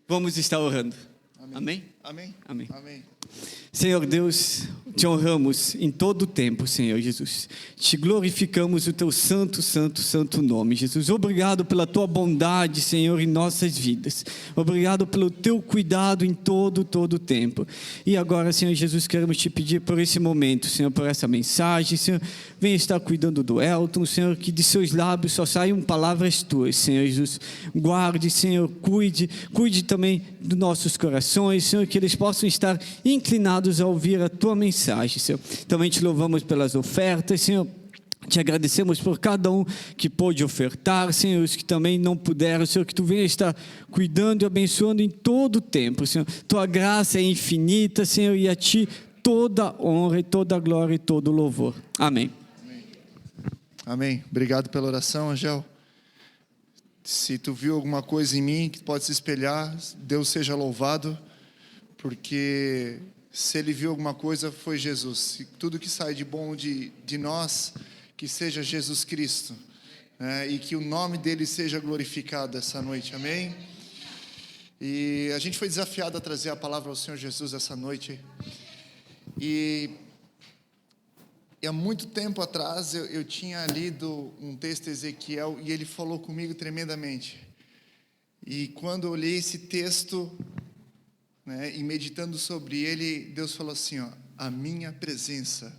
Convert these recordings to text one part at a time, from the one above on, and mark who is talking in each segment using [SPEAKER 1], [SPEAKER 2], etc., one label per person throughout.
[SPEAKER 1] Vamos estar orando.
[SPEAKER 2] Amém.
[SPEAKER 1] Amém?
[SPEAKER 2] Amém.
[SPEAKER 1] Amém.
[SPEAKER 2] Amém.
[SPEAKER 1] Senhor Deus, te honramos em todo o tempo, Senhor Jesus. Te glorificamos o teu santo, santo, santo nome, Jesus. Obrigado pela tua bondade, Senhor, em nossas vidas. Obrigado pelo teu cuidado em todo o tempo. E agora, Senhor Jesus, queremos te pedir por esse momento, Senhor, por essa mensagem, Senhor. Venha estar cuidando do Elton, Senhor, que de seus lábios só saiam palavras tuas, Senhor Jesus. Guarde, Senhor, cuide também dos nossos corações, Senhor, que eles possam estar inclinados a ouvir a tua mensagem, Senhor. Também te louvamos pelas ofertas, Senhor. Te agradecemos por cada um que pôde ofertar, Senhor, os que também não puderam, Senhor, que tu venha estar cuidando e abençoando em todo o tempo, Senhor. Tua graça é infinita, Senhor, e a ti toda honra e toda glória e todo louvor. Amém.
[SPEAKER 2] Amém. Obrigado pela oração, Angel. Se tu viu alguma coisa em mim que pode se espelhar, Deus seja louvado, porque se Ele viu alguma coisa, foi Jesus. E tudo que sai de bom de nós, que seja Jesus Cristo, né? E que o nome dEle seja glorificado essa noite, amém? E a gente foi desafiado a trazer a palavra ao Senhor Jesus essa noite. E há muito tempo atrás eu tinha lido um texto de Ezequiel e ele falou comigo tremendamente. E quando eu olhei esse texto, né, e meditando sobre ele, Deus falou assim, ó, a minha presença.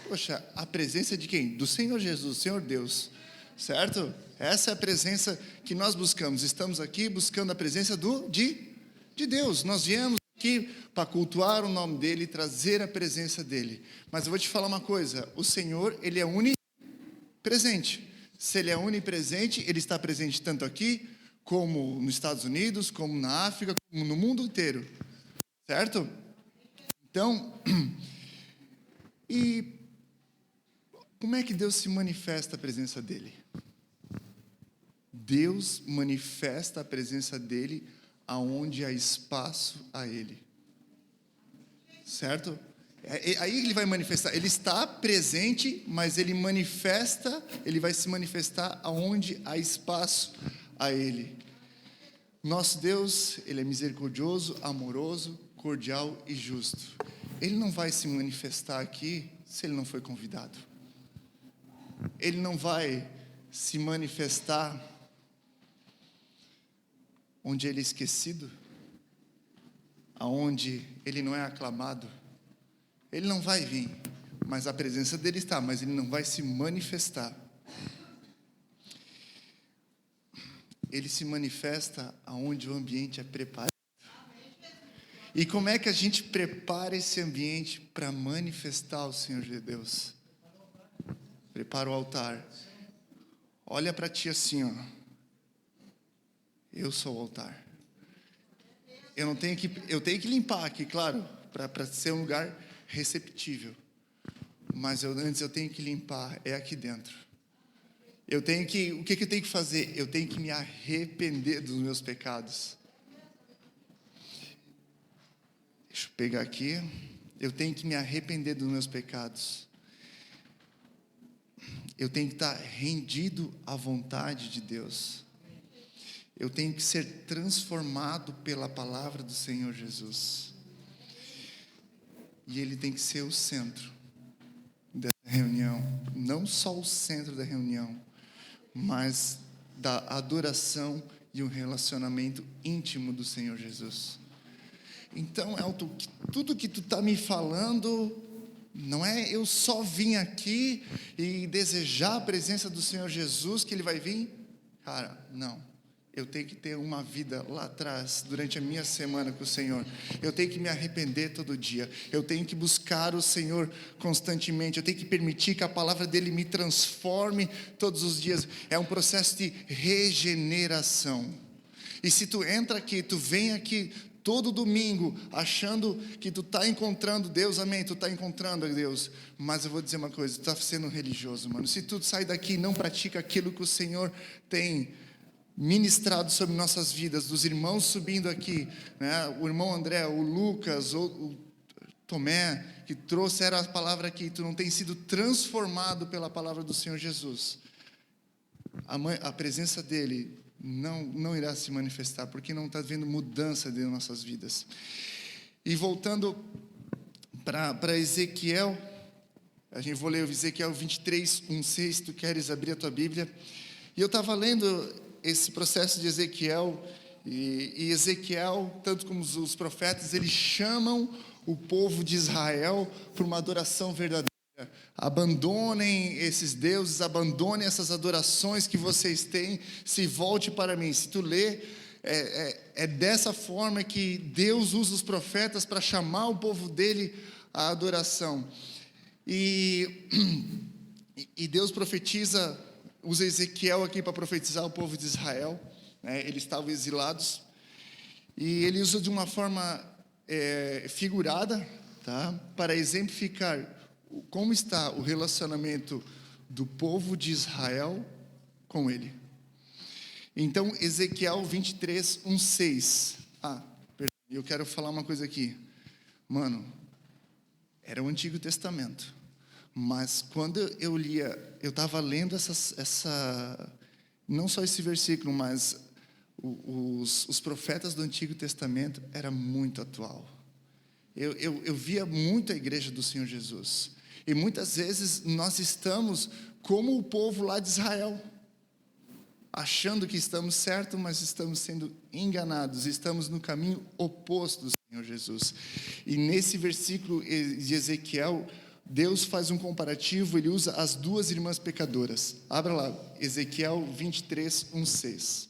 [SPEAKER 2] Poxa, a presença de quem? Do Senhor Jesus, Senhor Deus, certo? Essa é a presença que nós buscamos. Estamos aqui buscando a presença de Deus. Nós viemos aqui para cultuar o nome dEle e trazer a presença dEle. Mas eu vou te falar uma coisa, o Senhor, Ele é onipresente. Se Ele é onipresente, Ele está presente tanto aqui, como nos Estados Unidos, como na África, como no mundo inteiro, certo? Então, e como é que Deus se manifesta a presença dEle? Deus manifesta a presença dEle aonde há espaço a Ele, certo? Aí Ele vai manifestar, Ele está presente, mas Ele vai se manifestar aonde há espaço a Ele. Nosso Deus, Ele é misericordioso, amoroso, cordial e justo. Ele não vai se manifestar aqui se Ele não foi convidado. Ele não vai se manifestar onde Ele é esquecido, aonde Ele não é aclamado. Ele não vai vir, mas a presença dEle está, mas Ele não vai se manifestar. Ele se manifesta aonde o ambiente é preparado. E como é que a gente prepara esse ambiente para manifestar o Senhor de Deus? Prepara o altar. Olha para ti assim, ó. Eu sou o altar. Eu tenho que limpar aqui, claro, para ser um lugar receptível. Mas antes eu tenho que limpar, é aqui dentro. O que eu tenho que fazer? Eu tenho que me arrepender dos meus pecados. Deixa eu pegar aqui. Eu tenho que me arrepender dos meus pecados. Eu tenho que estar rendido à vontade de Deus. Eu tenho que ser transformado pela palavra do Senhor Jesus. E Ele tem que ser o centro dessa reunião. Não só o centro da reunião, mas da adoração e um relacionamento íntimo do Senhor Jesus. Então, Elton, tudo que tu está me falando, não é eu só vim aqui e desejar a presença do Senhor Jesus que Ele vai vir? Cara, não. Eu tenho que ter uma vida lá atrás, durante a minha semana com o Senhor. Eu tenho que me arrepender todo dia. Eu tenho que buscar o Senhor constantemente. Eu tenho que permitir que a palavra dEle me transforme todos os dias. É um processo de regeneração. E se tu entra aqui, tu vem aqui todo domingo, achando que tu está encontrando Deus, amém, tu está encontrando Deus. Mas eu vou dizer uma coisa, tu está sendo religioso, mano. Se tu sai daqui e não pratica aquilo que o Senhor tem ministrado sobre nossas vidas, dos irmãos subindo aqui, né? O irmão André, o Lucas, o Tomé, que trouxeram a palavra aqui, tu não tem sido transformado pela palavra do Senhor Jesus. A presença dEle não irá se manifestar, porque não está havendo mudança dentro das nossas vidas. E voltando para Ezequiel, a gente vou ler o Ezequiel 23, 1-6, tu queres abrir a tua Bíblia? E eu estava lendo esse processo de Ezequiel, e Ezequiel, tanto como os profetas, eles chamam o povo de Israel para uma adoração verdadeira. Abandonem esses deuses, abandonem essas adorações que vocês têm, se volte para mim. Se tu ler, é dessa forma que Deus usa os profetas para chamar o povo dele à adoração. E Deus profetiza, usa Ezequiel aqui para profetizar o povo de Israel, né? Eles estavam exilados, e ele usa de uma forma figurada, tá? Para exemplificar como está o relacionamento do povo de Israel com ele. Então, Ezequiel 23, 1-6. Perdão, eu quero falar uma coisa aqui. Mano, era o Antigo Testamento. Mas quando eu lia, eu estava lendo não só esse versículo, mas os profetas do Antigo Testamento, era muito atual. Eu via muito a igreja do Senhor Jesus. E muitas vezes nós estamos como o povo lá de Israel, achando que estamos certos, mas estamos sendo enganados, estamos no caminho oposto do Senhor Jesus. E nesse versículo de Ezequiel, Deus faz um comparativo, ele usa as duas irmãs pecadoras. Abra lá, Ezequiel 23, 1-6.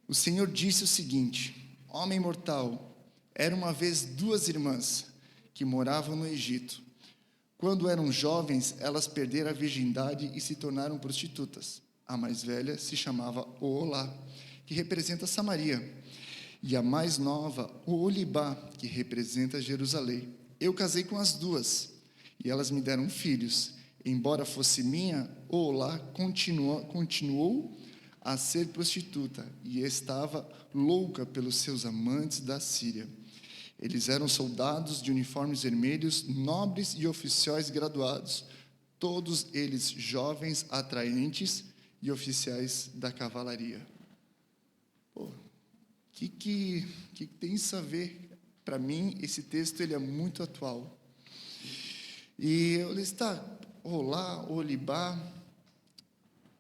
[SPEAKER 2] O Senhor disse o seguinte: homem mortal, eram uma vez duas irmãs que moravam no Egito. Quando eram jovens, elas perderam a virgindade e se tornaram prostitutas. A mais velha se chamava Oolá, que representa Samaria, e a mais nova, Oolibá, que representa Jerusalém. Eu casei com as duas, e elas me deram filhos. Embora fosse minha, Oolá continuou a ser prostituta, e estava louca pelos seus amantes da Síria. Eles eram soldados de uniformes vermelhos, nobres e oficiais graduados, todos eles jovens, atraentes e oficiais da cavalaria. O que tem isso a ver? Para mim, esse texto ele é muito atual. E eu disse, Olá, Olibá.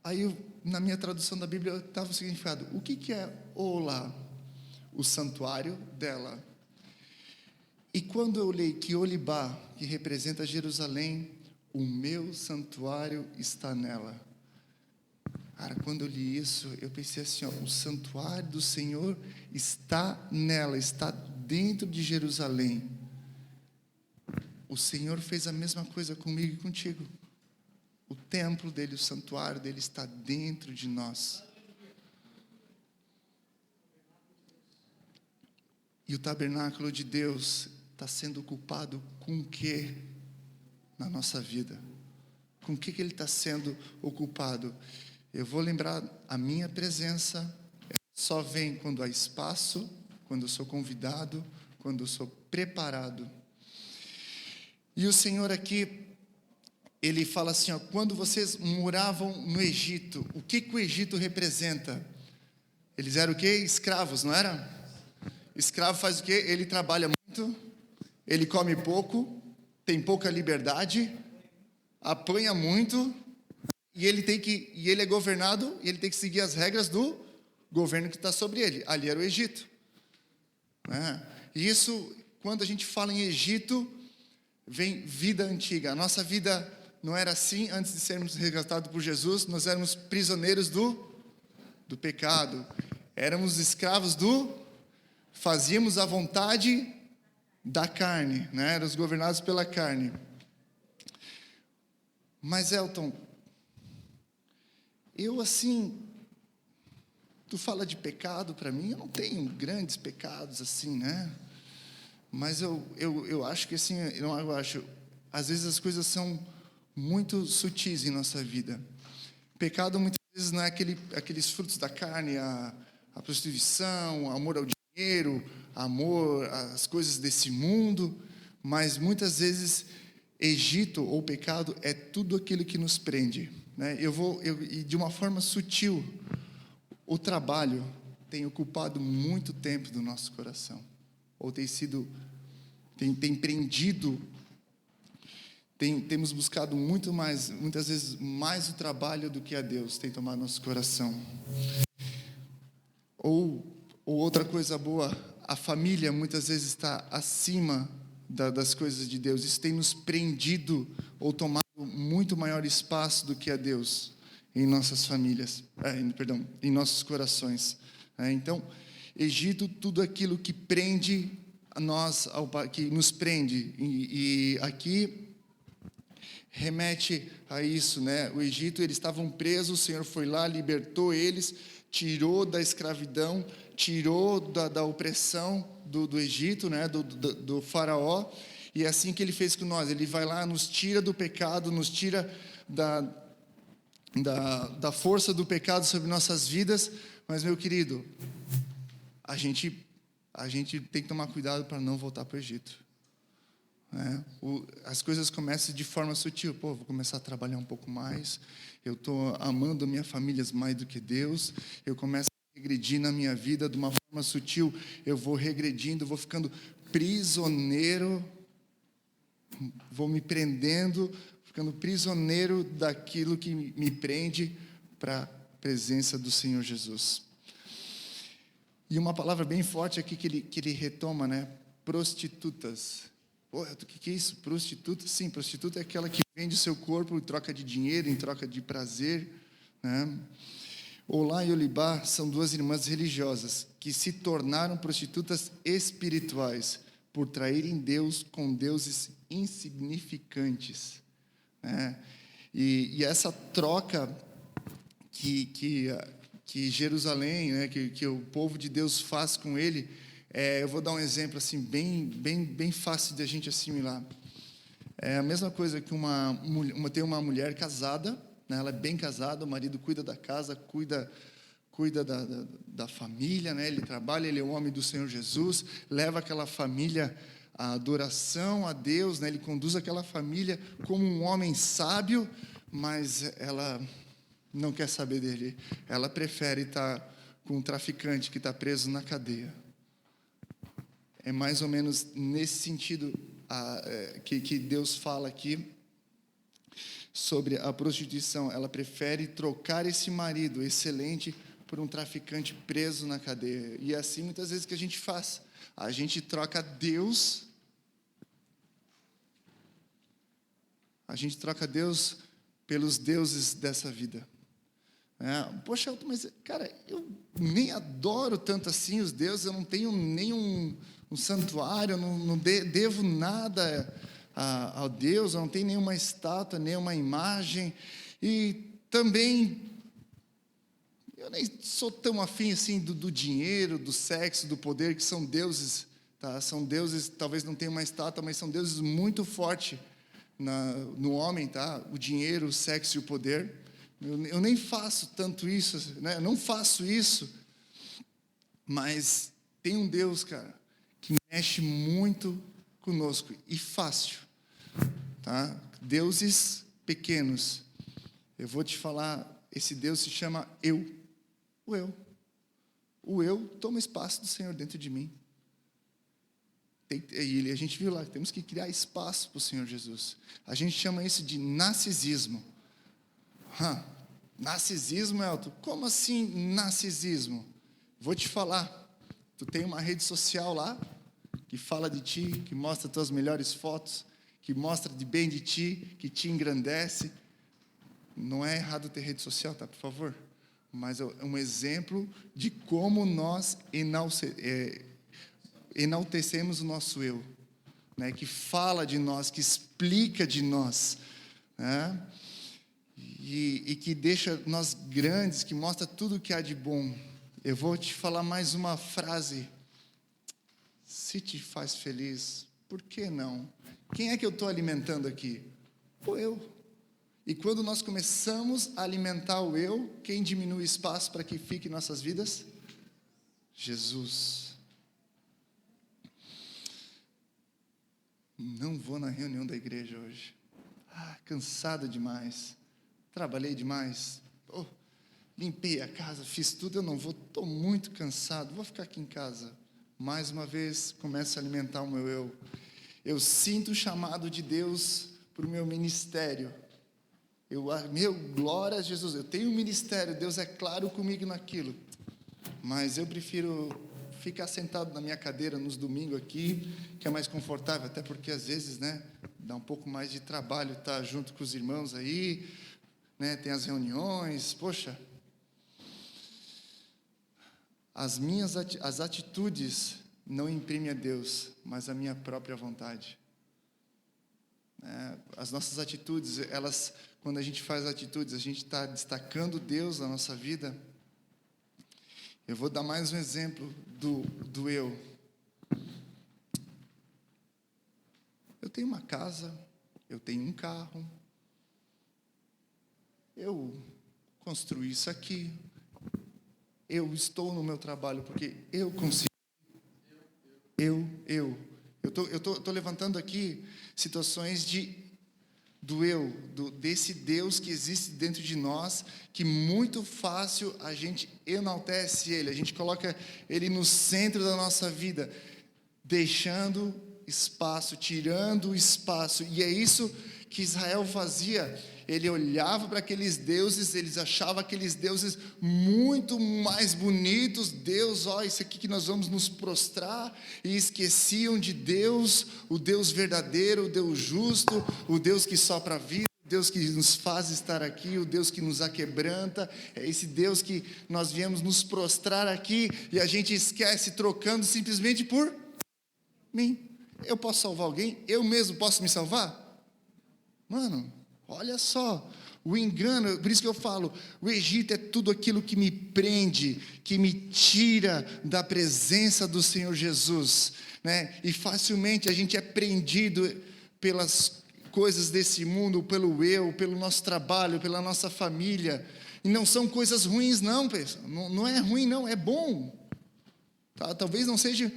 [SPEAKER 2] Aí, na minha tradução da Bíblia, estava o significado. O que é Olá? O santuário dela. E quando eu leio que Olibá, que representa Jerusalém, o meu santuário está nela. Cara, quando eu li isso, eu pensei assim, o santuário do Senhor está nela, está dentro de Jerusalém. O Senhor fez a mesma coisa comigo e contigo. O templo dele, o santuário dele está dentro de nós. E o tabernáculo de Deus está sendo ocupado com o que na nossa vida? Com o que ele está sendo ocupado? Eu vou lembrar, a minha presença só vem quando há espaço, quando eu sou convidado, quando eu sou preparado. E o Senhor aqui, ele fala assim, quando vocês moravam no Egito, o que o Egito representa? Eles eram o quê? Escravos, não era? Escravo faz o quê? Ele trabalha muito, ele come pouco, tem pouca liberdade, apanha muito, e ele é governado, e ele tem que seguir as regras do governo que está sobre ele. Ali era o Egito. E isso, quando a gente fala em Egito, vem vida antiga. A nossa vida não era assim antes de sermos resgatados por Jesus. Nós éramos prisioneiros do pecado. Éramos escravos fazíamos a vontade da carne, né? Éramos governados pela carne. Mas, Elton, tu fala de pecado para mim, eu não tenho grandes pecados assim, né? Mas eu acho que assim, às vezes as coisas são muito sutis em nossa vida. Pecado muitas vezes não é aqueles frutos da carne, a prostituição, amor ao dinheiro, amor às coisas desse mundo, mas muitas vezes Egito ou pecado é tudo aquilo que nos prende, né? E de uma forma sutil, o trabalho tem ocupado muito tempo do nosso coração, ou tem prendido, temos buscado muitas vezes mais o trabalho do que a Deus tem tomado nosso coração. Ou outra coisa boa, a família muitas vezes está acima das coisas de Deus. Isso tem nos prendido ou tomado muito maior espaço do que a Deus em nossas famílias, em nossos corações. Então, Egito, tudo aquilo que prende a nós, que nos prende, e aqui remete a isso, né? O Egito, eles estavam presos, o Senhor foi lá, libertou eles, tirou da escravidão, tirou da opressão do Egito, né? do faraó, e é assim que Ele fez com nós. Ele vai lá, nos tira do pecado, nos tira da força do pecado sobre nossas vidas. Mas, meu querido, a gente tem que tomar cuidado para não voltar para o Egito. As coisas começam de forma sutil. Vou começar a trabalhar um pouco mais. Eu estou amando a minha família mais do que Deus. Eu começo a regredir na minha vida de uma forma sutil. Eu vou regredindo, vou ficando prisioneiro, vou me prendendo, ficando prisioneiro daquilo que me prende para a presença do Senhor Jesus. E uma palavra bem forte aqui que ele retoma, né? Prostitutas. O que é isso? Prostituta? Sim, prostituta é aquela que vende o seu corpo em troca de dinheiro, em troca de prazer, né? Olá e Olibá são duas irmãs religiosas que se tornaram prostitutas espirituais por traírem Deus com deuses insignificantes, né? E essa troca que Jerusalém, né, que o povo de Deus faz com ele, eu vou dar um exemplo assim bem fácil de a gente assimilar. É a mesma coisa que tem uma mulher casada, né, ela é bem casada, o marido cuida da casa, cuida da família, né, ele trabalha, ele é o homem do Senhor Jesus, leva aquela família à adoração a Deus, né, ele conduz aquela família como um homem sábio, mas ela não quer saber dele. Ela prefere estar com um traficante que está preso na cadeia. É mais ou menos nesse sentido que Deus fala aqui sobre a prostituição. Ela prefere trocar esse marido excelente por um traficante preso na cadeia. E é assim muitas vezes que a gente faz. A gente troca Deus. A gente troca Deus pelos deuses dessa vida. Poxa, mas, cara, eu nem adoro tanto assim os deuses, eu não tenho nenhum santuário, eu não devo nada a Deus, eu não tenho nenhuma estátua, nenhuma imagem, e também eu nem sou tão afim assim do dinheiro, do sexo, do poder, que são deuses, tá? São deuses, talvez não tenham uma estátua, mas são deuses muito fortes no homem, tá? O dinheiro, o sexo e o poder. Eu nem faço tanto isso, né? Eu não faço isso, mas tem um Deus, cara, que mexe muito conosco, e fácil, tá? Deuses pequenos. Eu vou te falar, esse Deus se chama eu. O eu. O eu toma espaço do Senhor dentro de mim. E a gente viu lá, temos que criar espaço para o Senhor Jesus. A gente chama isso de narcisismo. Narcisismo, Elton? Como assim narcisismo? Vou te falar. Tu tem uma rede social lá, que fala de ti, que mostra tuas melhores fotos, que mostra de bem de ti, que te engrandece. Não é errado ter rede social, tá? Por favor. Mas é um exemplo de como nós enaltecemos o nosso eu, né? Que fala de nós, que explica de nós, né? E que deixa nós grandes, que mostra tudo o que há de bom. Eu vou te falar mais uma frase. Se te faz feliz, por que não? Quem é que eu estou alimentando aqui? O eu. E quando nós começamos a alimentar o eu, quem diminui espaço para que fique em nossas vidas? Jesus. Não vou na reunião da igreja hoje. Cansado demais. trabalhei demais, limpei a casa, fiz tudo, eu não vou, estou muito cansado, vou ficar aqui em casa. Mais uma vez, começo a alimentar o meu eu. Eu sinto o chamado de Deus para o meu ministério. Glória a Jesus, eu tenho um ministério, Deus é claro comigo naquilo. Mas eu prefiro ficar sentado na minha cadeira nos domingos aqui, que é mais confortável, até porque às vezes, né, dá um pouco mais de trabalho estar junto com os irmãos aí, né, tem as reuniões, poxa. As atitudes não imprimem a Deus, mas a minha própria vontade. As nossas atitudes, quando a gente faz atitudes, a gente está destacando Deus na nossa vida. Eu vou dar mais um exemplo do eu. Eu tenho uma casa, eu tenho um carro, eu construí isso aqui, eu estou no meu trabalho porque eu consigo. Eu estou levantando aqui situações desse Deus que existe dentro de nós, que muito fácil a gente enaltece Ele, a gente coloca Ele no centro da nossa vida, deixando espaço, tirando espaço, e é isso que Israel fazia. Ele olhava para aqueles deuses, eles achavam aqueles deuses muito mais bonitos. Deus, isso aqui que nós vamos nos prostrar, e esqueciam de Deus, o Deus verdadeiro, o Deus justo, o Deus que sopra a vida, o Deus que nos faz estar aqui, o Deus que nos aquebranta. É esse Deus que nós viemos nos prostrar aqui, e a gente esquece, trocando simplesmente por mim. Eu posso salvar alguém? Eu mesmo posso me salvar? Mano, olha só, o engano, por isso que eu falo, o Egito é tudo aquilo que me prende, que me tira da presença do Senhor Jesus, né? E facilmente a gente é prendido pelas coisas desse mundo, pelo eu, pelo nosso trabalho, pela nossa família, e não são coisas ruins não, pessoal, não é ruim não, é bom, tá? Talvez não seja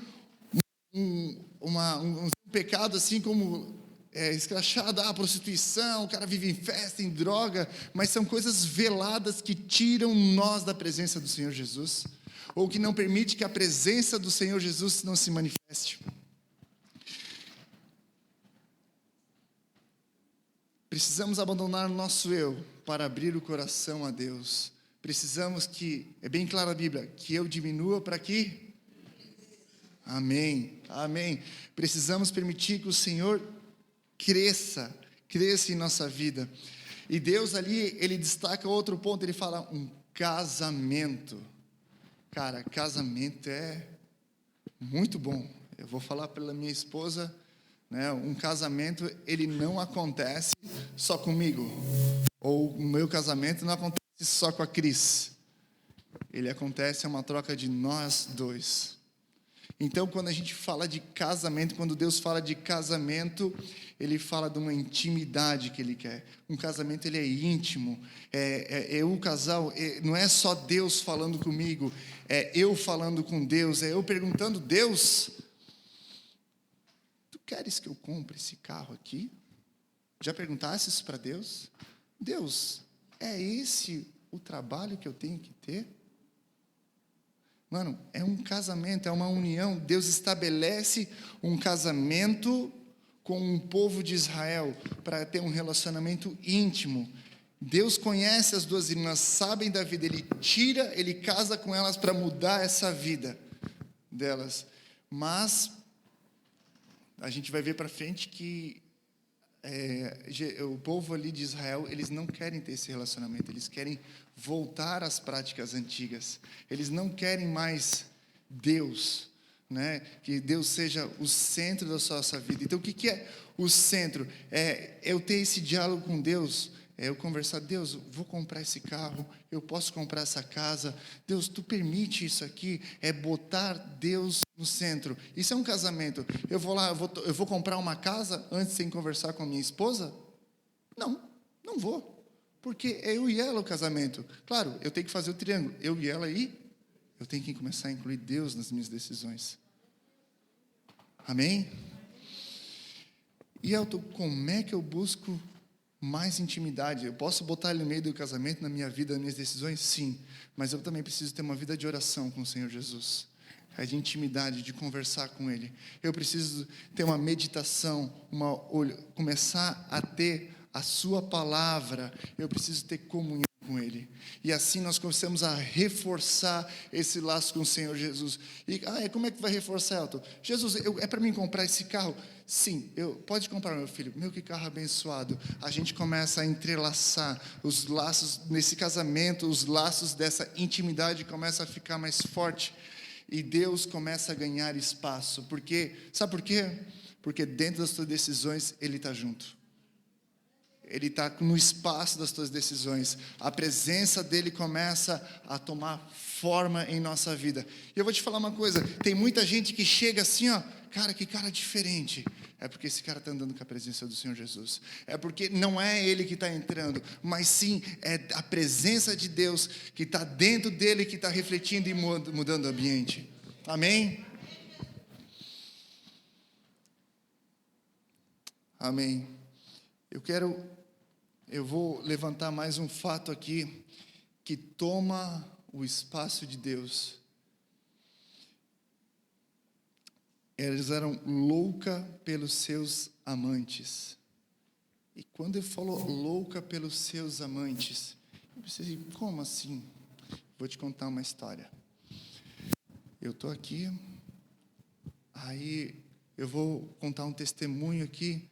[SPEAKER 2] um pecado assim como escrachado, a prostituição, o cara vive em festa, em droga, mas são coisas veladas que tiram nós da presença do Senhor Jesus, ou que não permite que a presença do Senhor Jesus não se manifeste. Precisamos abandonar o nosso eu para abrir o coração a Deus. Precisamos é bem claro a Bíblia, que eu diminua para que... Amém, amém. Precisamos permitir que o Senhor cresça em nossa vida. E Deus ali, Ele destaca outro ponto, Ele fala um casamento. Cara, casamento é muito bom. Eu vou falar pela minha esposa, né? Um casamento, ele não acontece só comigo. Ou o meu casamento não acontece só com a Cris. Ele acontece, é uma troca de nós dois. Então, quando a gente fala de casamento, quando Deus fala de casamento, Ele fala de uma intimidade que Ele quer. Um casamento, ele é íntimo. O casal, não é só Deus falando comigo, é eu falando com Deus, é eu perguntando, Deus, tu queres que eu compre esse carro aqui? Já perguntasse isso para Deus? Deus, é esse o trabalho que eu tenho que ter? Mano, é um casamento, é uma união. Deus estabelece um casamento com um povo de Israel para ter um relacionamento íntimo. Deus conhece as duas irmãs, sabem da vida, Ele casa com elas para mudar essa vida delas. Mas a gente vai ver para frente que o povo ali de Israel, eles não querem ter esse relacionamento, eles querem voltar às práticas antigas, eles não querem mais Deus, né? Que Deus seja o centro da nossa vida. Então o que é o centro? É eu ter esse diálogo com Deus, é eu conversar, Deus, eu vou comprar esse carro, eu posso comprar essa casa, Deus, tu permite isso aqui, é botar Deus no centro. Isso é um casamento. Eu vou lá, eu vou comprar uma casa antes de conversar com a minha esposa? Não vou, porque é eu e ela o casamento. Claro, eu tenho que fazer o triângulo, eu e ela aí, eu tenho que começar a incluir Deus nas minhas decisões. Amém? E Elton, como é que eu busco mais intimidade. Eu posso botar Ele no meio do casamento, na minha vida, nas minhas decisões? Sim. Mas eu também preciso ter uma vida de oração com o Senhor Jesus. É de intimidade, de conversar com Ele. Eu preciso ter uma meditação, começar a ter a Sua palavra. Eu preciso ter comunhão com Ele. E assim nós começamos a reforçar esse laço com o Senhor Jesus. E como é que vai reforçar, Elton? Jesus, é para mim comprar esse carro? Sim, pode comprar, meu filho. Meu, que carro abençoado. A gente começa a entrelaçar os laços nesse casamento, os laços dessa intimidade começam a ficar mais forte. E Deus começa a ganhar espaço. Sabe por quê? Porque dentro das tuas decisões, Ele está junto. Ele está no espaço das tuas decisões. A presença dEle começa a tomar forma em nossa vida. E eu vou te falar uma coisa. Tem muita gente que chega assim, ó. Cara, que cara diferente. É porque esse cara está andando com a presença do Senhor Jesus. É porque não é ele que está entrando, mas sim é a presença de Deus que está dentro dele, que está refletindo e mudando o ambiente. Amém? Amém. Eu vou levantar mais um fato aqui que toma o espaço de Deus. Eles eram louca pelos seus amantes. E quando ele falou louca pelos seus amantes, eu pensei, como assim? Vou te contar uma história. Eu estou aqui, aí eu vou contar um testemunho aqui.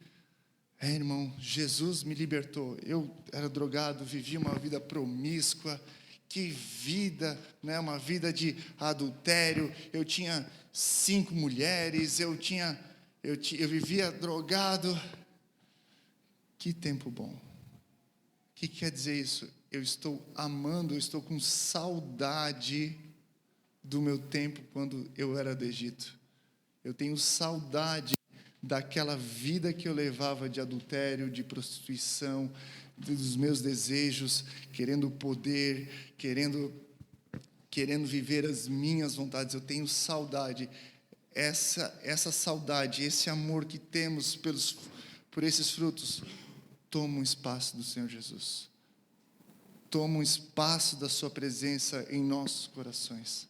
[SPEAKER 2] Irmão, Jesus me libertou. Eu era drogado, vivia uma vida promíscua. Que vida, né? Uma vida de adultério. Eu tinha 5 mulheres, eu vivia drogado. Que tempo bom. O que quer dizer isso? Eu estou amando, eu estou com saudade do meu tempo quando eu era do Egito. Eu tenho saudade daquela vida que eu levava de adultério, de prostituição, dos meus desejos, querendo poder, querendo viver as minhas vontades. Eu tenho saudade. Essa saudade, esse amor que temos por esses frutos, toma um espaço do Senhor Jesus. Toma um espaço da sua presença em nossos corações.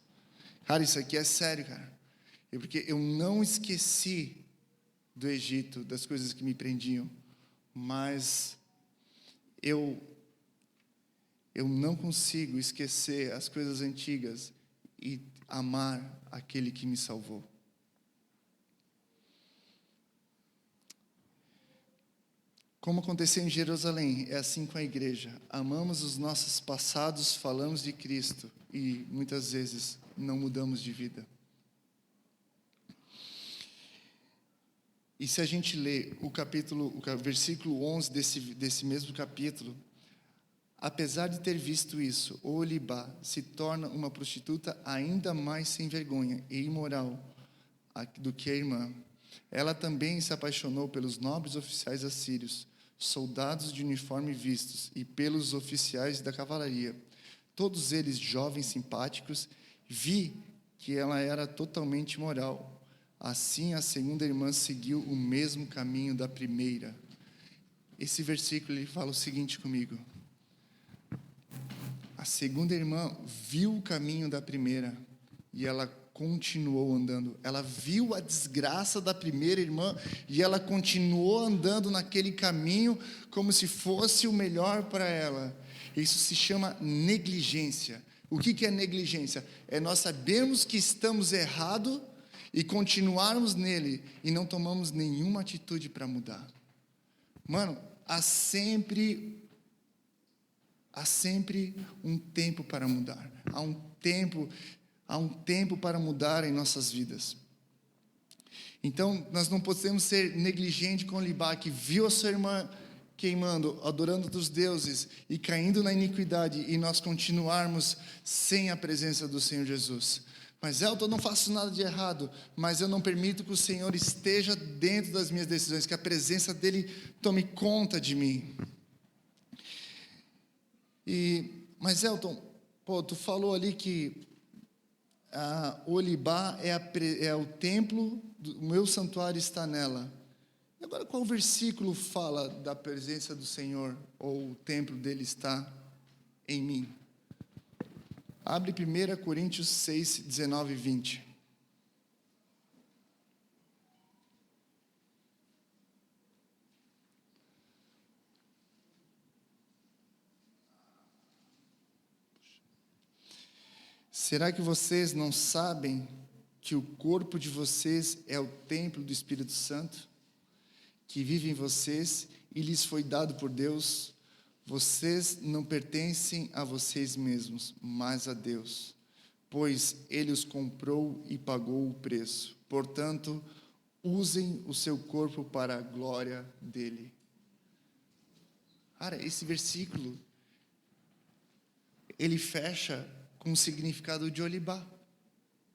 [SPEAKER 2] Cara, isso aqui é sério, cara. Porque eu não esqueci do Egito, das coisas que me prendiam, mas eu não consigo esquecer as coisas antigas e amar aquele que me salvou. Como aconteceu em Jerusalém, é assim com a igreja. Amamos os nossos passados, falamos de Cristo e muitas vezes não mudamos de vida. E se a gente ler o versículo 11 desse mesmo capítulo, apesar de ter visto isso, Oholibá se torna uma prostituta ainda mais sem vergonha e imoral do que a irmã. Ela também se apaixonou pelos nobres oficiais assírios, soldados de uniforme vistos, e pelos oficiais da cavalaria. Todos eles jovens simpáticos. Vi que ela era totalmente imoral. Assim, a segunda irmã seguiu o mesmo caminho da primeira. Esse versículo ele fala o seguinte comigo. A segunda irmã viu o caminho da primeira e ela continuou andando. Ela viu a desgraça da primeira irmã e ela continuou andando naquele caminho como se fosse o melhor para ela. Isso se chama negligência. O que é negligência? É nós sabermos que estamos errados e continuarmos nele e não tomamos nenhuma atitude para mudar. Mano, há sempre um tempo para mudar. Há um tempo para mudar em nossas vidas. Então, nós não podemos ser negligentes com Oholibá, que viu a sua irmã queimando, adorando dos deuses e caindo na iniquidade, e nós continuarmos sem a presença do Senhor Jesus. Mas Elton, eu não faço nada de errado, mas eu não permito que o Senhor esteja dentro das minhas decisões, que a presença dEle tome conta de mim. Mas Elton, tu falou ali que Oholibá é o templo, o meu santuário está nela. Agora, qual versículo fala da presença do Senhor, ou o templo dele está em mim? Abre 1 Coríntios 6, 19 e 20. Será que vocês não sabem que o corpo de vocês é o templo do Espírito Santo, que vive em vocês e lhes foi dado por Deus? Vocês não pertencem a vocês mesmos, mas a Deus, pois Ele os comprou e pagou o preço. Portanto, usem o seu corpo para a glória dEle. Cara, esse versículo, ele fecha com o significado de Olibá,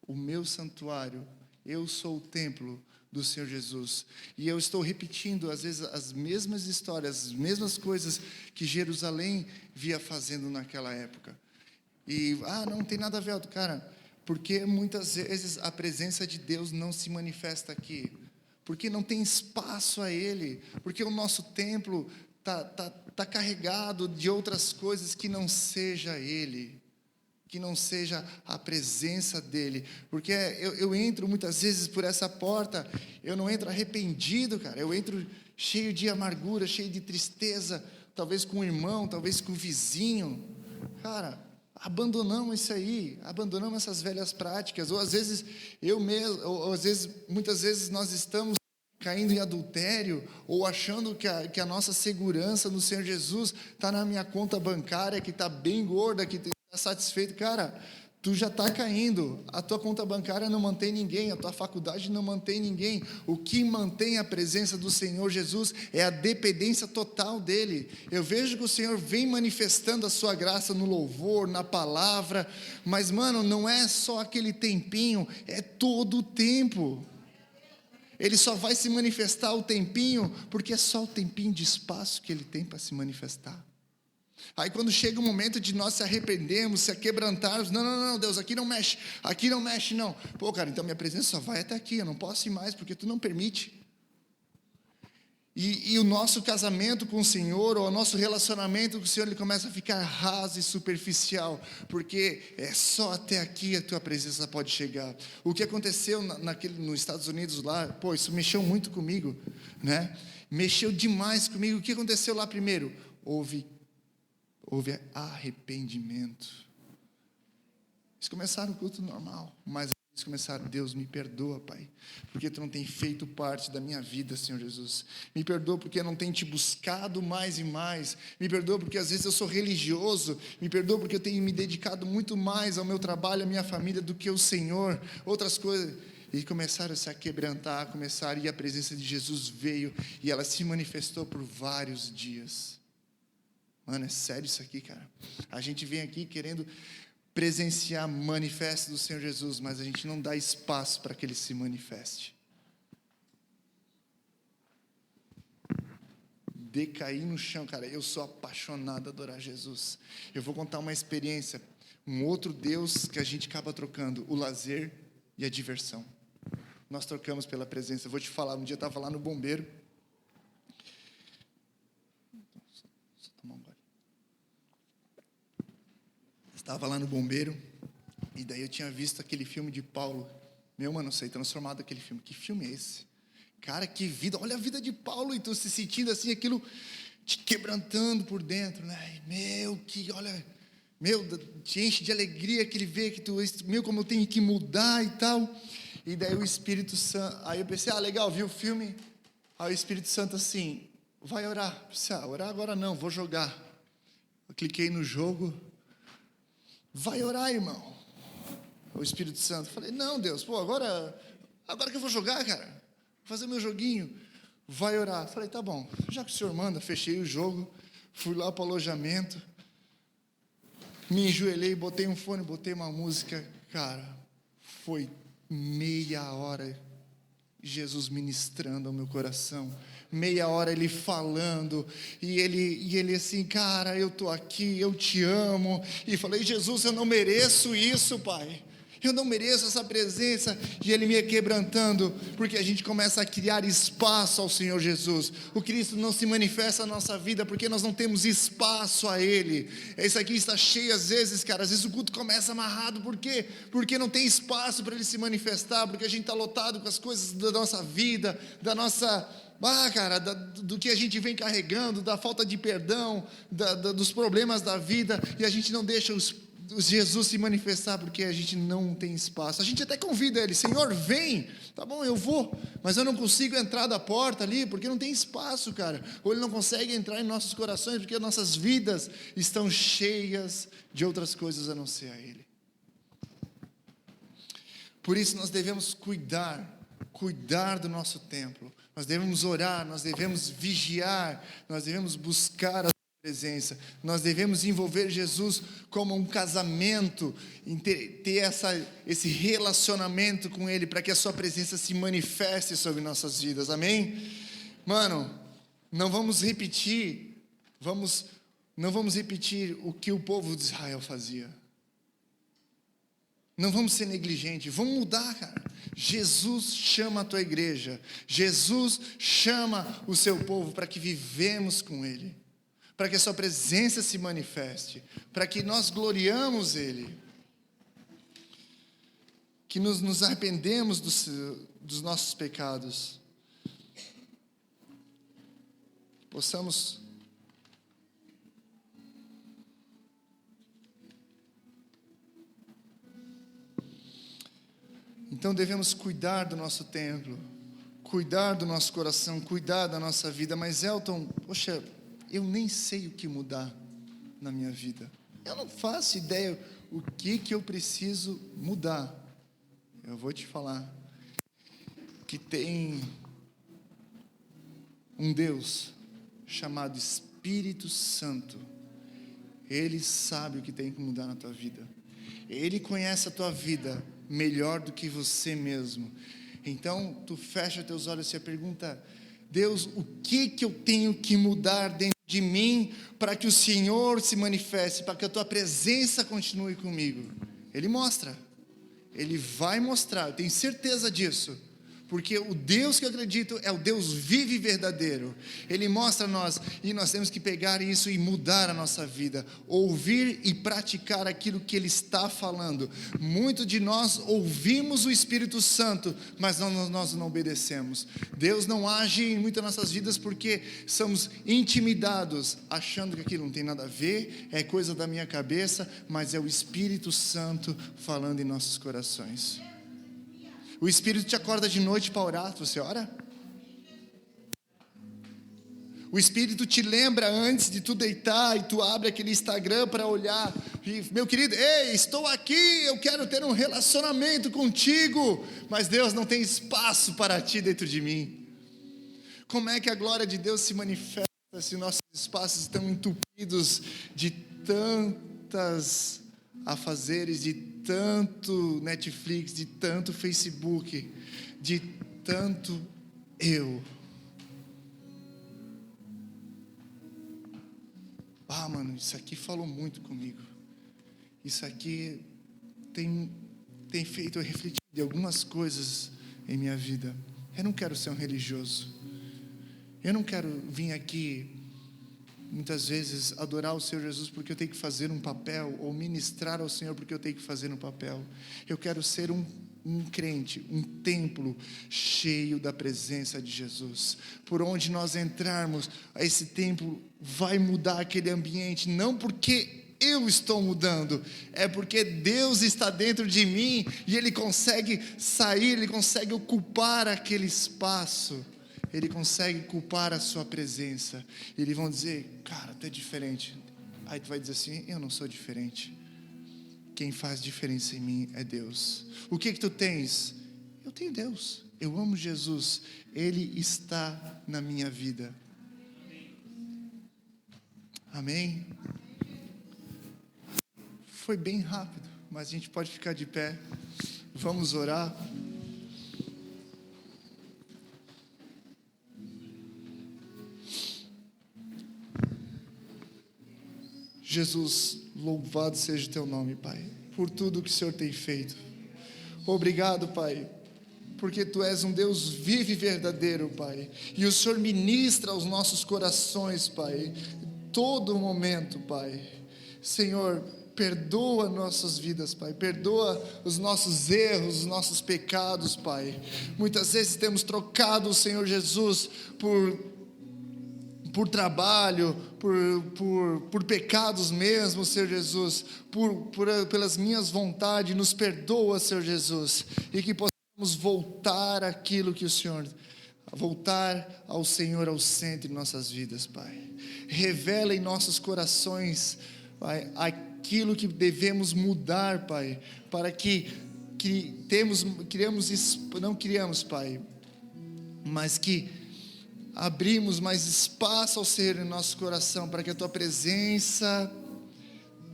[SPEAKER 2] o meu santuário. Eu sou o templo do Senhor Jesus. E eu estou repetindo, às vezes, as mesmas histórias, as mesmas coisas que Jerusalém via fazendo naquela época. E, não tem nada a ver, cara, porque muitas vezes a presença de Deus não se manifesta aqui, porque não tem espaço a Ele, porque o nosso templo tá carregado de outras coisas que não seja Ele, que não seja a presença dEle, porque eu entro muitas vezes por essa porta, eu não entro arrependido, cara, eu entro cheio de amargura, cheio de tristeza, talvez com o irmão, talvez com o vizinho. Cara, abandonamos isso aí, abandonamos essas velhas práticas, ou às vezes eu mesmo, ou às vezes, muitas vezes nós estamos caindo em adultério, ou achando que a nossa segurança no Senhor Jesus está na minha conta bancária, que está bem gorda, que está satisfeito. Cara, tu já está caindo, a tua conta bancária não mantém ninguém, a tua faculdade não mantém ninguém. O que mantém a presença do Senhor Jesus é a dependência total dEle. Eu vejo que o Senhor vem manifestando a sua graça no louvor, na palavra, mas, mano, não é só aquele tempinho, é todo o tempo. Ele só vai se manifestar o tempinho, porque é só o tempinho de espaço que Ele tem para se manifestar. Aí quando chega o momento de nós se arrependermos, se quebrantarmos, não, Deus, aqui não mexe não. Pô, cara, então minha presença só vai até aqui, eu não posso ir mais, porque Tu não permite. E o nosso casamento com o Senhor, ou o nosso relacionamento com o Senhor, ele começa a ficar raso e superficial, porque é só até aqui a Tua presença pode chegar. O que aconteceu nos Estados Unidos lá, pô, isso mexeu muito comigo, né? Mexeu demais comigo. O que aconteceu lá primeiro? Houve arrependimento. Eles começaram o culto normal, mas eles começaram: Deus, me perdoa, Pai, porque Tu não tem feito parte da minha vida, Senhor Jesus. Me perdoa porque eu não tenho Te buscado mais e mais. Me perdoa porque às vezes eu sou religioso. Me perdoa porque eu tenho me dedicado muito mais ao meu trabalho, à minha família, do que o Senhor, outras coisas. E começaram a se quebrantar, e a presença de Jesus veio, e ela se manifestou por vários dias. Mano, é sério isso aqui, cara. A gente vem aqui querendo presenciar manifesto do Senhor Jesus, mas a gente não dá espaço para que Ele se manifeste. Decair no chão, cara. Eu sou apaixonado a adorar Jesus. Eu vou contar uma experiência, um outro Deus que a gente acaba trocando, o lazer e a diversão. Nós trocamos pela presença. Eu vou te falar, um dia eu estava lá no bombeiro. Estava lá no bombeiro, e daí eu tinha visto aquele filme de Paulo. Meu, mano, eu sei, transformado aquele filme. Que filme é esse? Cara, que vida, olha a vida de Paulo, e tu se sentindo assim, aquilo te quebrantando por dentro, né? Te enche de alegria que ele vê que como eu tenho que mudar e tal. E daí o Espírito Santo, aí eu pensei, legal, vi o filme. Aí o Espírito Santo assim, vai orar. Eu pensei, orar agora não, vou jogar. Eu cliquei no jogo. Vai orar, irmão. O Espírito Santo. Falei, não, Deus, agora que eu vou jogar, cara, vou fazer meu joguinho. Vai orar. Falei, tá bom, já que o Senhor manda, fechei o jogo, fui lá para o alojamento, me enjoelhei, botei um fone, botei uma música. Cara, foi meia hora Jesus ministrando ao meu coração, meia hora Ele falando, e ele assim, cara, eu estou aqui, eu te amo, e falei, Jesus, eu não mereço isso, Pai, Eu não mereço essa presença. E Ele me ia quebrantando, porque a gente começa a criar espaço ao Senhor Jesus. O Cristo não se manifesta na nossa vida porque nós não temos espaço a Ele. Isso aqui está cheio às vezes, cara. Às vezes o culto começa amarrado. Por quê? Porque não tem espaço para Ele se manifestar, porque a gente está lotado com as coisas da nossa vida, da nossa... do que a gente vem carregando, da falta de perdão, dos problemas da vida, e a gente não deixa Jesus se manifestar porque a gente não tem espaço. A gente até convida Ele: Senhor, vem, tá bom, eu vou, mas eu não consigo entrar da porta ali porque não tem espaço, cara. Ou Ele não consegue entrar em nossos corações porque nossas vidas estão cheias de outras coisas a não ser a Ele. Por isso nós devemos cuidar do nosso templo. Nós devemos orar, nós devemos vigiar, nós devemos buscar a presença, nós devemos envolver Jesus como um casamento, ter esse relacionamento com Ele, para que a sua presença se manifeste sobre nossas vidas, amém? Mano, não vamos repetir o que o povo de Israel fazia. Não vamos ser negligentes, vamos mudar, cara. Jesus chama a tua igreja, Jesus chama o seu povo para que vivemos com Ele, para que a sua presença se manifeste, para que nós gloriamos Ele, que nos arrependemos dos nossos pecados, possamos então devemos cuidar do nosso templo, cuidar do nosso coração, cuidar da nossa vida. Mas Elton, poxa, eu nem sei o que mudar na minha vida. Eu não faço ideia o que eu preciso mudar. Eu vou te falar que tem um Deus chamado Espírito Santo. Ele sabe o que tem que mudar na tua vida. Ele conhece a tua vida melhor do que você mesmo. Então, tu fecha teus olhos e pergunta: Deus, o que eu tenho que mudar dentro de mim para que o Senhor se manifeste, para que a tua presença continue comigo? Ele mostra, Ele vai mostrar, eu tenho certeza disso, porque o Deus que eu acredito é o Deus vivo e verdadeiro. Ele mostra a nós, e nós temos que pegar isso e mudar a nossa vida, ouvir e praticar aquilo que Ele está falando. Muito de nós ouvimos o Espírito Santo, mas nós não obedecemos. Deus não age em muitas nossas vidas porque somos intimidados, achando que aquilo não tem nada a ver, é coisa da minha cabeça, mas é o Espírito Santo falando em nossos corações. O Espírito te acorda de noite para orar, você ora? O Espírito te lembra antes de tu deitar e tu abre aquele Instagram para olhar. E, meu querido, ei, estou aqui, eu quero ter um relacionamento contigo, mas Deus não tem espaço para ti dentro de mim. Como é que a glória de Deus se manifesta se nossos espaços estão entupidos de tantas afazeres, de tanto Netflix, de tanto Facebook, de tanto eu? Mano, isso aqui falou muito comigo. Isso aqui tem feito eu refletir de algumas coisas em minha vida. Eu não quero ser um religioso. Eu não quero vir aqui muitas vezes adorar o Senhor Jesus porque eu tenho que fazer um papel, ou ministrar ao Senhor porque eu tenho que fazer um papel. Eu quero ser um crente, um templo cheio da presença de Jesus. Por onde nós entrarmos, esse templo vai mudar aquele ambiente, não porque eu estou mudando, é porque Deus está dentro de mim e Ele consegue sair, Ele consegue ocupar aquele espaço. Ele consegue culpar a sua presença. E eles vão dizer: cara, tu é diferente. Aí tu vai dizer assim: eu não sou diferente. Quem faz diferença em mim é Deus. O que tu tens? Eu tenho Deus. Eu amo Jesus. Ele está na minha vida. Amém? Foi bem rápido, mas a gente pode ficar de pé. Vamos orar. Jesus, louvado seja o teu nome, Pai, por tudo que o Senhor tem feito. Obrigado, Pai, porque Tu és um Deus vivo e verdadeiro, Pai, e o Senhor ministra aos nossos corações, Pai, todo momento, Pai. Senhor, perdoa nossas vidas, Pai, perdoa os nossos erros, os nossos pecados, Pai. Muitas vezes temos trocado o Senhor Jesus por trabalho, por pecados mesmo, Senhor Jesus, pelas minhas vontades. Nos perdoa, Senhor Jesus, e que possamos voltar àquilo que o Senhor, voltar ao Senhor ao centro de nossas vidas, Pai. Revela em nossos corações, Pai, aquilo que devemos mudar, Pai, para não criamos, Pai, mas que abrimos mais espaço ao Senhor em nosso coração, para que a Tua presença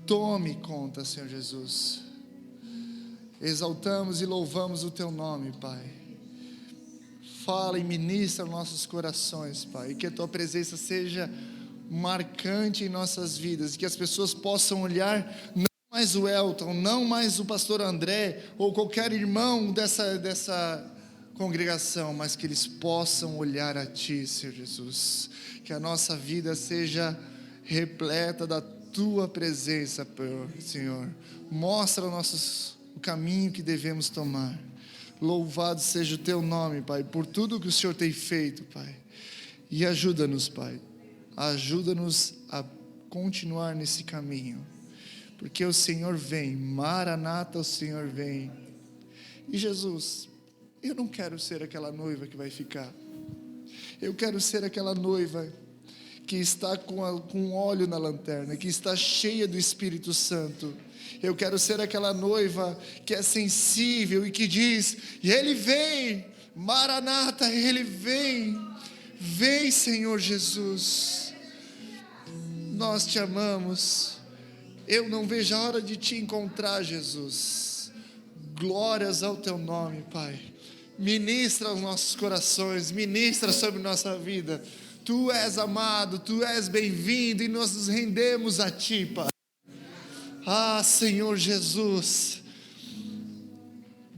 [SPEAKER 2] tome conta, Senhor Jesus. Exaltamos e louvamos o Teu nome, Pai. Fala e ministra nossos corações, Pai, e que a Tua presença seja marcante em nossas vidas, e que as pessoas possam olhar não mais o Elton, não mais o pastor André, ou qualquer irmão dessa congregação, mas que eles possam olhar a Ti, Senhor Jesus, que a nossa vida seja repleta da Tua presença, Senhor. Mostra o caminho que devemos tomar. Louvado seja o Teu nome, Pai, por tudo que o Senhor tem feito, Pai, e ajuda-nos, Pai, ajuda-nos a continuar nesse caminho, porque o Senhor vem. Maranata, o Senhor vem. E Jesus, eu não quero ser aquela noiva que vai ficar. Eu quero ser aquela noiva que está com óleo na lanterna, que está cheia do Espírito Santo. Eu quero ser aquela noiva que é sensível e que diz: e Ele vem, Maranata, Ele vem. Vem, Senhor Jesus. Nós Te amamos. Eu não vejo a hora de Te encontrar, Jesus. Glórias ao Teu nome, Pai. Ministra aos nossos corações, ministra sobre nossa vida. Tu és amado, Tu és bem-vindo, e nós nos rendemos a Ti, Pai. Ah, Senhor Jesus,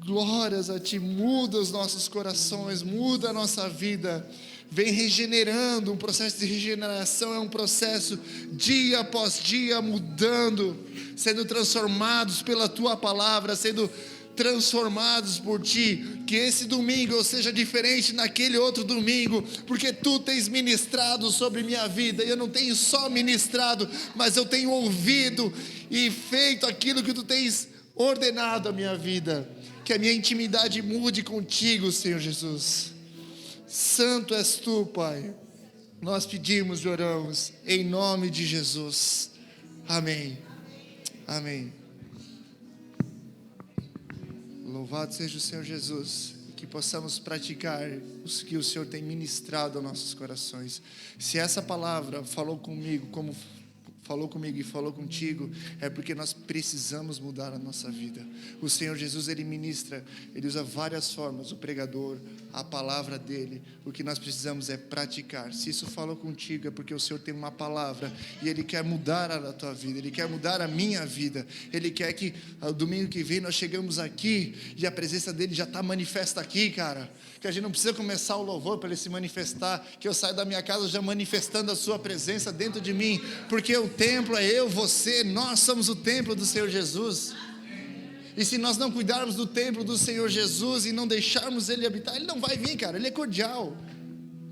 [SPEAKER 2] glórias a Ti. Muda os nossos corações, muda a nossa vida. Vem regenerando. Um processo de regeneração é um processo dia após dia, mudando, sendo transformados pela Tua palavra, sendo transformados por Ti. Que esse domingo eu seja diferente naquele outro domingo, porque Tu tens ministrado sobre minha vida, e eu não tenho só ministrado, mas eu tenho ouvido e feito aquilo que Tu tens ordenado à minha vida. Que a minha intimidade mude contigo, Senhor Jesus. Santo és Tu, Pai. Nós pedimos e oramos em nome de Jesus. Amém. Amém. Louvado seja o Senhor Jesus, e que possamos praticar o que o Senhor tem ministrado aos nossos corações. Se essa palavra falou comigo como falou comigo e falou contigo, é porque nós precisamos mudar a nossa vida. O Senhor Jesus, Ele ministra, Ele usa várias formas, o pregador, a palavra dEle. O que nós precisamos é praticar. Se isso falou contigo, é porque o Senhor tem uma palavra, e Ele quer mudar a tua vida, Ele quer mudar a minha vida. Ele quer que no domingo que vem nós chegamos aqui, e a presença dEle já está manifesta aqui, cara. Que a gente não precisa começar o louvor para Ele se manifestar, que eu saio da minha casa já manifestando a Sua presença dentro de mim, porque o templo é eu, você, nós somos o templo do Senhor Jesus. E se nós não cuidarmos do templo do Senhor Jesus e não deixarmos Ele habitar, Ele não vai vir, cara. Ele é cordial,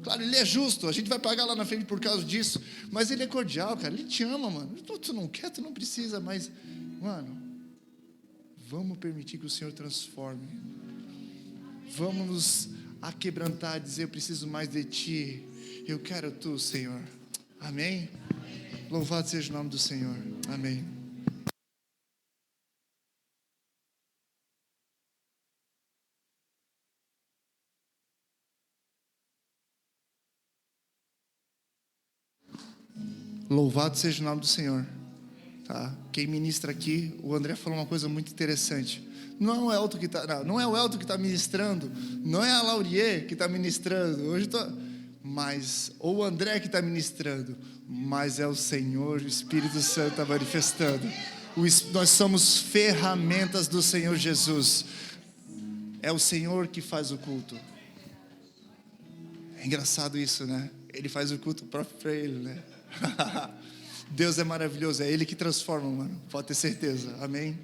[SPEAKER 2] claro, Ele é justo, a gente vai pagar lá na frente por causa disso, mas Ele é cordial, cara. Ele te ama, mano. Tu não quer, tu não precisa, mas, mano, vamos permitir que o Senhor transforme. Vamos nos aquebrantar, dizer: eu preciso mais de Ti, eu quero Tu, Senhor. Amém? Louvado seja o nome do Senhor. Amém. Louvado seja o nome do Senhor. Tá? Quem ministra aqui, o André falou uma coisa muito interessante. Não é o Elton que está ministrando, não é a Laurier que está ministrando. Mas ou o André que está ministrando, mas é o Senhor, o Espírito Santo está manifestando. Nós somos ferramentas do Senhor Jesus. É o Senhor que faz o culto. É engraçado isso, né? Ele faz o culto próprio para Ele, né? Deus é maravilhoso, é Ele que transforma, mano. Pode ter certeza, amém?